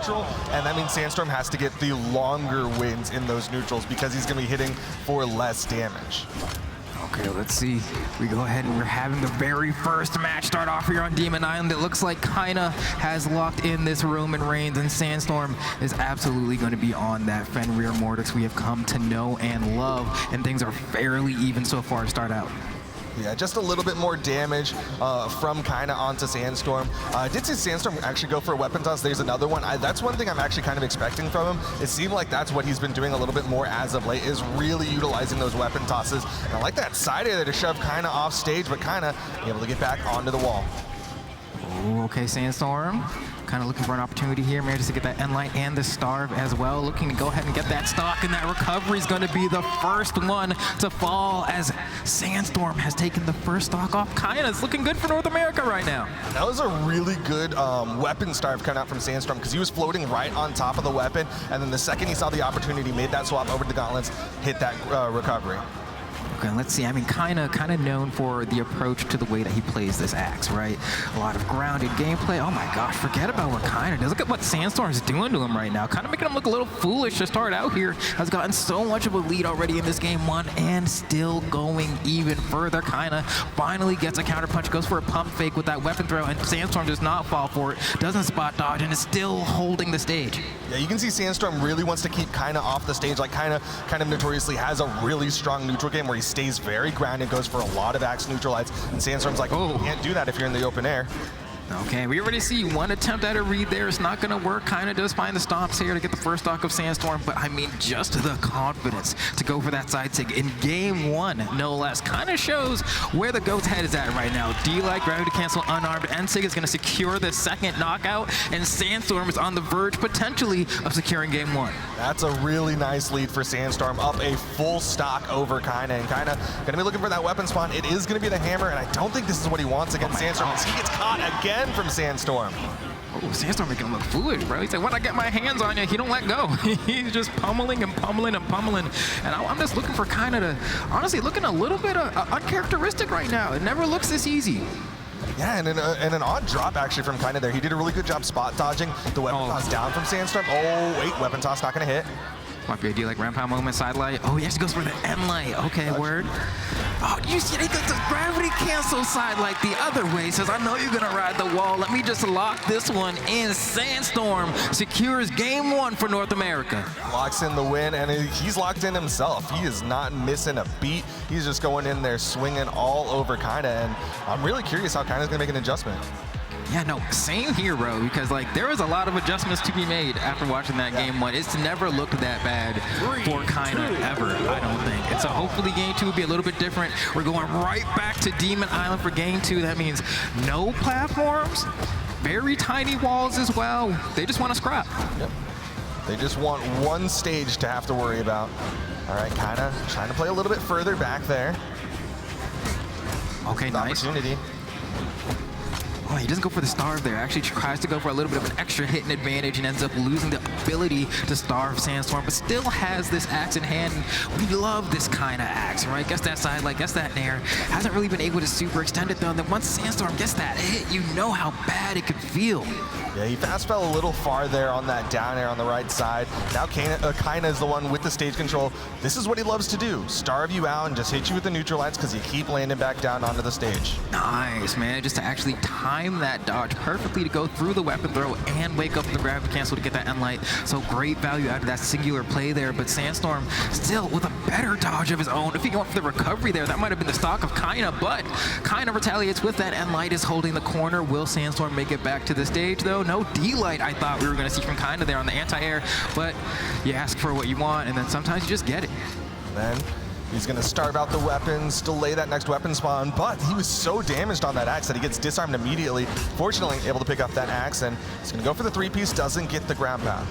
neutral, and that means Sandstorm has to get the longer wins in those neutrals because he's going to be hitting for less damage. Okay, let's see. We go ahead and we're having the very first match start off here on Demon Island. It looks like Kyna has locked in this Roman Reigns, and Sandstorm is absolutely going to be on that Fenrir Mortix we have come to know and love, and things are fairly even so far to start out. Yeah, just a little bit more damage from Kyna onto Sandstorm. I did see Sandstorm actually go for a weapon toss. There's another one. That's one thing I'm actually kind of expecting from him. It seemed like that's what he's been doing a little bit more as of late, is really utilizing those weapon tosses. And I like that side air there to shove Kyna off stage, but Kyna able to get back onto the wall. Ooh, okay, Sandstorm. Kind of looking for an opportunity here, manages to get that Enlight and the Starve as well. Looking to go ahead and get that stock, and that recovery is going to be the first one to fall as Sandstorm has taken the first stock off Kyna. It's looking good for North America right now. That was a really good weapon starve coming out from Sandstorm because he was floating right on top of the weapon, and then the second he saw the opportunity, made that swap over to the gauntlets, hit that recovery. Okay, let's see. I mean, kind of known for the approach to the way that he plays this axe, right? A lot of grounded gameplay. Oh my gosh, forget about what Kyna does. Look at what Sandstorm's doing to him right now. Kind of making him look a little foolish to start out here. Has gotten so much of a lead already in this game one, and still going even further. Kyna finally gets a counter punch, goes for a pump fake with that weapon throw, and Sandstorm does not fall for it, doesn't spot dodge, and is still holding the stage. Yeah, you can see Sandstorm really wants to keep Kyna off the stage. Like Kyna kind of notoriously has a really strong neutral game where he stays very grounded, goes for a lot of axe neutralites, and Sandstorm's like, oh, you can't do that if you're in the open air. Okay, we already see one attempt at a read there. It's not going to work. Kyna does find the stomps here to get the first stock of Sandstorm, but I mean, just the confidence to go for that side sig in game one, no less. Kind of shows where the GOAT's head is at right now. D-Light, gravity cancel, unarmed, and sig is going to secure the second knockout, and Sandstorm is on the verge, potentially, of securing game one. That's a really nice lead for Sandstorm, up a full stock over Kyna, and Kyna going to be looking for that weapon spawn. It is going to be the hammer, and I don't think this is what he wants against Sandstorm, because he gets caught again from Sandstorm. Oh, Sandstorm making him look foolish, bro. He's like, when I get my hands on you, he don't let go. He's just pummeling and pummeling and pummeling. And I'm just looking for Kyna to, honestly, looking a little bit uncharacteristic right now. It never looks this easy. Yeah, and an odd drop actually from Kyna there. He did a really good job spot dodging the weapon toss down from Sandstorm. Oh, wait, weapon toss not going to hit. Might be a deal like ramp pound moment, side light. Oh, he actually goes for the end light. Okay, word. Oh, you see, he got the gravity cancel side light the other way. He says, I know you're gonna ride the wall. Let me just lock this one in. Sandstorm secures game one for North America. Locks in the win, and he's locked in himself. He is not missing a beat. He's just going in there swinging all over Kyna, and I'm really curious how Kyna's gonna make an adjustment. Yeah, no, same here, bro, because like there was a lot of adjustments to be made after watching that game one. It's never looked that bad for Kyna ever, I don't think. And so hopefully game two will be a little bit different. We're going right back to Demon Island for game two. That means no platforms, very tiny walls as well. They just want to scrap. Yep. They just want one stage to have to worry about. All right, Kyna trying to play a little bit further back there. Okay, nice. Opportunity. Oh, he doesn't go for the starve there. Actually tries to go for a little bit of an extra hit and advantage and ends up losing the ability to starve Sandstorm, but still has this axe in hand. We love this kind of axe, right? Gets that side light, gets that nair. Hasn't really been able to super extend it though. And then once Sandstorm gets that hit, you know how bad it could feel. Yeah, he fast fell a little far there on that down air on the right side. Now Kyna is the one with the stage control. This is what he loves to do. Starve you out and just hit you with the neutralites because you keep landing back down onto the stage. Nice, man. Just to actually time that dodge perfectly to go through the weapon throw and wake up the gravity cancel to get that end light. So great value out of that singular play there, but Sandstorm still with a better dodge of his own. If he went for the recovery there, that might have been the stock of Kyna, but Kyna retaliates with that end light, is holding the corner. Will Sandstorm make it back to the stage though? No D-light I thought we were going to see from Kyna there on the anti-air, but you ask for what you want and then sometimes you just get it. Then he's going to starve out the weapons, delay that next weapon spawn, but he was so damaged on that axe that he gets disarmed immediately. Fortunately, able to pick up that axe, and he's going to go for the three-piece, doesn't get the ground pound.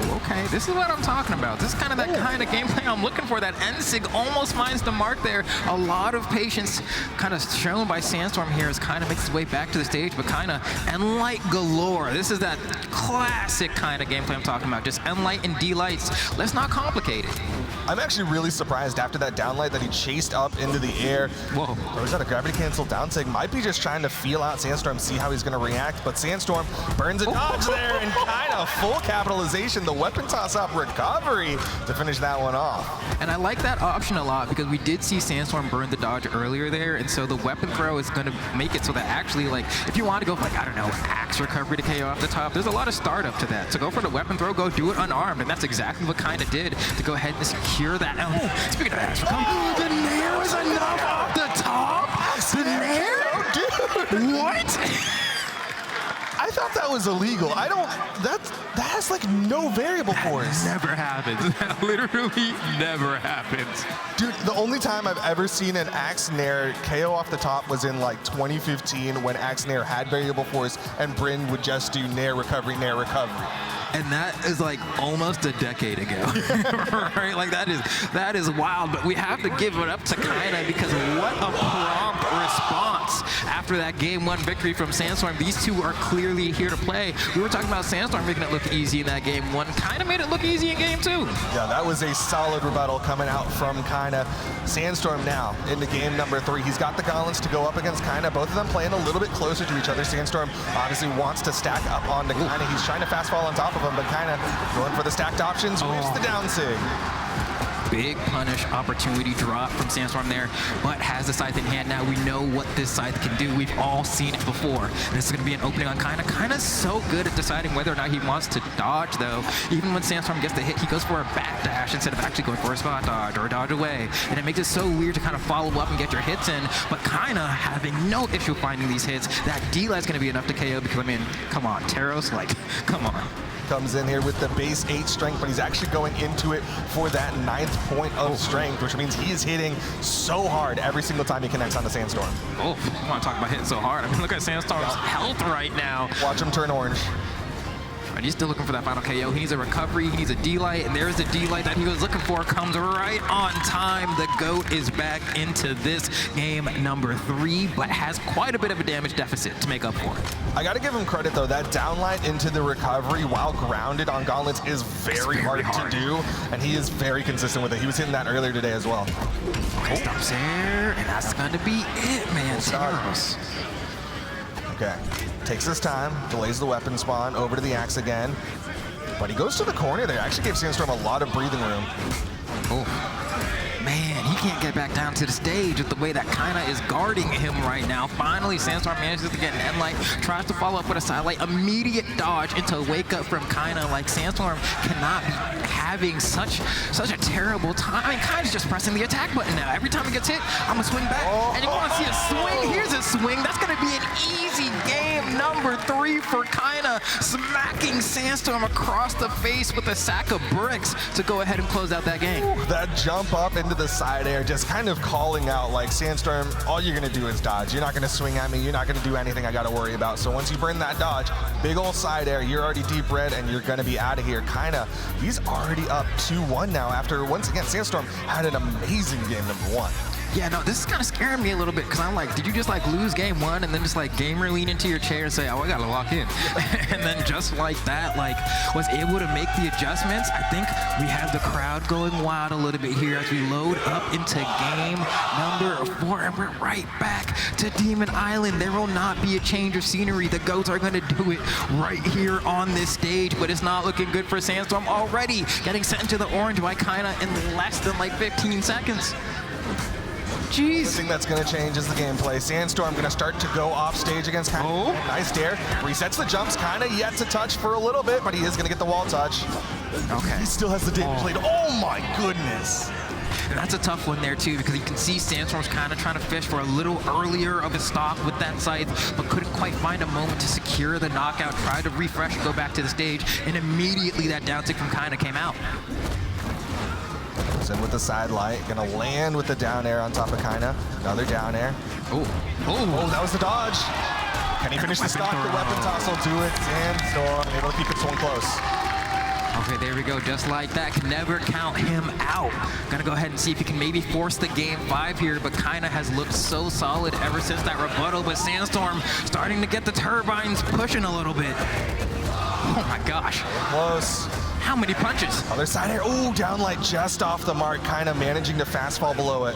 Okay, this is what I'm talking about. This is kind of that kind of gameplay I'm looking for. That N-Sig almost finds the mark there. A lot of patience kind of shown by Sandstorm here as Kyna makes his way back to the stage, but Kyna N-Light galore. This is that classic kind of gameplay I'm talking about. Just N-Light and D-Lights. Let's not complicate it. I'm actually really surprised after that downlight that he chased up into the air. Whoa. Throws out a gravity cancel down sig. Might be just trying to feel out Sandstorm, see how he's going to react, but Sandstorm burns a dodge there, and Kyna Kyna, full capitalization, the weapon toss-up recovery to finish that one off. And I like that option a lot because we did see Sandstorm burn the dodge earlier there, and so the weapon throw is going to make it so that actually, like, if you want to go for, like, I don't know, axe recovery to KO off the top, there's a lot of startup to that. So go for the weapon throw, go do it unarmed, and that's exactly what Kyna did to go ahead and secure that. Speaking of axe recovery, the nair is enough off the top. The nair? Dude. What? I thought that was illegal. That has like no variable force. Never happens. That literally never happens. Dude, the only time I've ever seen an Axe Nair KO off the top was in like 2015 when Axe Nair had variable force and Bryn would just do Nair recovery, Nair recovery. And that is like almost a decade ago, right? Like that is wild, but we have to give it up to Kyna because what a prompt response after that game 1 victory from Sandstorm. These two are clearly here to play. We were talking about Sandstorm making it look easy in that game 1. Kyna made it look easy in game 2. Yeah, that was a solid rebuttal coming out from Kyna. Sandstorm now into game number 3. He's got the gauntlets to go up against Kyna. Both of them playing a little bit closer to each other. Sandstorm obviously wants to stack up onto Kyna. He's trying to fast fall on top of him, but Kyna going for the stacked options, whips the down sig. Big punish opportunity drop from Sandstorm there, but has the scythe in hand now. We know what this scythe can do. We've all seen it before. This is going to be an opening on Kyna. Kyna's so good at deciding whether or not he wants to dodge, though. Even when Sandstorm gets the hit, he goes for a backdash instead of actually going for a spot dodge or a dodge away. And it makes it so weird to kind of follow up and get your hits in. But Kyna having no issue finding these hits. That D-light's going to be enough to KO because, I mean, come on, Teros, like, come on. Comes in here with the base 8 strength, but he's actually going into it for that 9th point of strength, which means he is hitting so hard every single time he connects on the Sandstorm. Oh, I want to talk about hitting so hard. I mean, look at Sandstorm's health right now. Watch him turn orange. But he's still looking for that final KO. He needs a recovery, he needs a D-light, and there's the D-light that he was looking for. Comes right on time. The GOAT is back into this game number 3, but has quite a bit of a damage deficit to make up for it. I got to give him credit, though. That downlight into the recovery while grounded on gauntlets is very hard to do, and he is very consistent with it. He was hitting that earlier today as well. Okay, stops there, and that's going to be it, man. Teros. Okay, takes his time, delays the weapon spawn, over to the axe again. But he goes to the corner there. Actually gave Sandstorm a lot of breathing room. Oh. Man, he can't get back down to the stage with the way that Kyna is guarding him right now. Finally, Sandstorm manages to get an end light, tries to follow up with a sidelight, immediate dodge into a wake up from Kyna. Like, Sandstorm cannot be having such a terrible time. I mean, Kyna's just pressing the attack button now. Every time he gets hit, I'm gonna swing back. And you wanna see a swing? Here's a swing. That's gonna be an easy game number 3 for Kyna, smacking Sandstorm across the face with a sack of bricks to go ahead and close out that game. That jump up into the side air, just kind of calling out like, Sandstorm, all you're gonna do is dodge. You're not gonna swing at me. You're not gonna do anything I gotta worry about. So once you burn that dodge, big old side air, you're already deep red and you're gonna be out of here. Kyna, he's already up 2-1 now after, once again, Sandstorm had an amazing game number 1. Yeah, no, this is kind of scaring me a little bit because I'm like, did you just like lose game 1 and then just like gamer lean into your chair and say, oh, I gotta lock in? And then just like that, like was able to make the adjustments. I think we have the crowd going wild a little bit here as we load up into game number 4 and we're right back to Demon Island. There will not be a change of scenery. The GOATs are gonna do it right here on this stage, but it's not looking good for Sandstorm already. Getting sent into the orange by Kyna in less than like 15 seconds. Jeez. The thing that's going to change is the gameplay. Sandstorm going to start to go off stage against Kyna. Oh. Nice dare. Resets the jumps. Kyna yet to touch for a little bit, but he is going to get the wall touch. Okay. He still has the damage played. Oh my goodness. And that's a tough one there too, because you can see Sandstorm's kind of trying to fish for a little earlier of a stock with that scythe, but couldn't quite find a moment to secure the knockout. Tried to refresh and go back to the stage, and immediately that down tick from Kyna came out. In with the side light, gonna land with the down air on top of Kyna. Another down air. Oh, that was the dodge. Can he finish the stock? The weapon toss will do it. Sandstorm able to keep this one close. Okay, there we go. Just like that, can never count him out. Gonna go ahead and see if he can maybe force the game 5 here, but Kyna has looked so solid ever since that rebuttal, but Sandstorm starting to get the turbines pushing a little bit. Oh my gosh. Close. How many punches? Other side air. Oh, downlight just off the mark. Kyna managing to fast fall below it.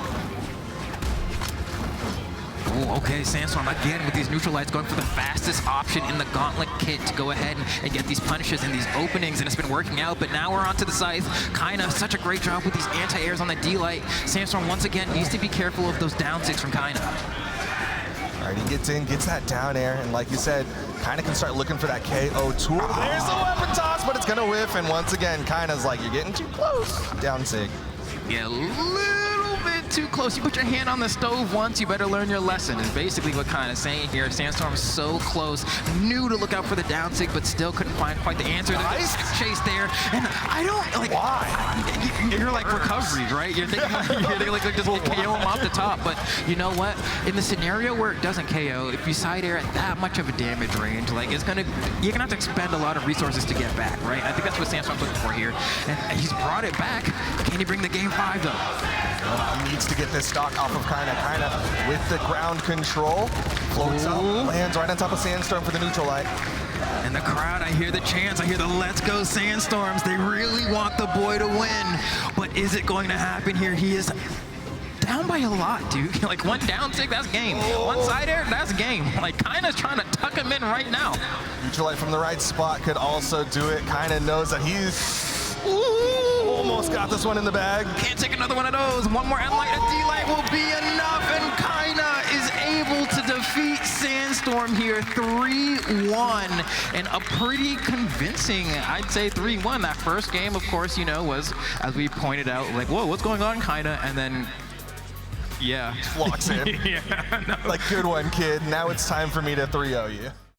Ooh, okay, Sandstorm again with these neutral lights going for the fastest option in the Gauntlet kit to go ahead and get these punishes and these openings, and it's been working out, but now we're onto the Scythe. Kyna, such a great job with these anti-airs on the D-Light. Sandstorm once again needs to be careful of those down six from Kyna. All right, he gets in, gets that down air, and like you said, Kyna can start looking for that KO tool. There's the weapon toss, but it's gonna whiff, and once again, Kyna's like, you're getting too close. Down sig. Yeah, little bit too close. You put your hand on the stove once, you better learn your lesson, is basically what Kyna's saying here. Sandstorm's so close, knew to look out for the down sig, but still couldn't find quite the answer. Nice. Chase there, and I don't, like, why? You're like recoveries, right? You're thinking like just KO him off the top, but you know what? In the scenario where it doesn't KO, if you side air at that much of a damage range, like you're gonna have to expend a lot of resources to get back, right? I think that's what Sandstorm's looking for here, and he's brought it back. Can he bring the game 5 though? He needs to get this stock off of Kyna. Kyna with the ground control, floats up, lands right on top of Sandstorm for the neutral light. And the crowd, I hear the chants, I hear the let's go Sandstorms. They really want the boy to win, but is it going to happen here? He is down by a lot, dude. Like one down sig, that's game. One side air, that's game. Like Kyna's trying to tuck him in right now. Neutral light from the right spot could also do it. Kyna knows that he's almost got this one in the bag. Can't take another one of those. One more end light, a D-light will be enough, and Kyna is able to defeat Sandstorm here 3-1, and a pretty convincing, I'd say 3-1. That first game, of course, you know, was, as we pointed out, like, whoa, what's going on, Kyna? And then, yeah. Walks in. Yeah, no. Like, good one, kid. Now it's time for me to 3-0 you.